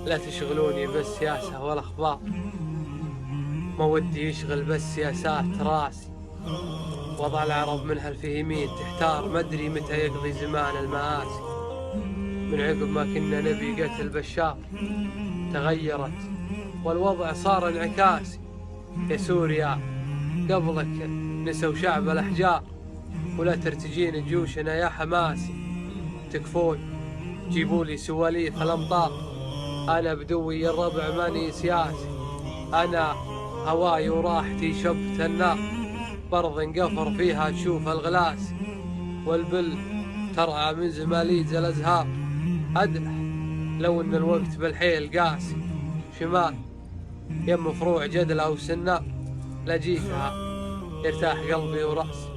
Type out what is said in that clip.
لا تشغلوني بالسياسة والأخبار، ما ودي يشغل بس سياسات راسي. وضع العرب منها في يمين تحتار، ما أدري متى يقضي زمان المآسي. من عقب ما كنا نبي قتل بشار تغيرت والوضع صار انعكاسي. يا سوريا قبلك نسوا شعب الأحجار، ولا ترتجين جيوشنا يا حماسي. تكفون جيبولي سواليف الأمطار، أنا بدوي الربع ماني سياسي. أنا هواي وراحتي شبت النار، برض انقفر فيها تشوف الغلاس. والبل ترعى من زماليز الأزهار، أدلح لو ان الوقت بالحيل قاسي. شمال يم فروع جدلة وسنار، لجيتها يرتاح قلبي وراسي.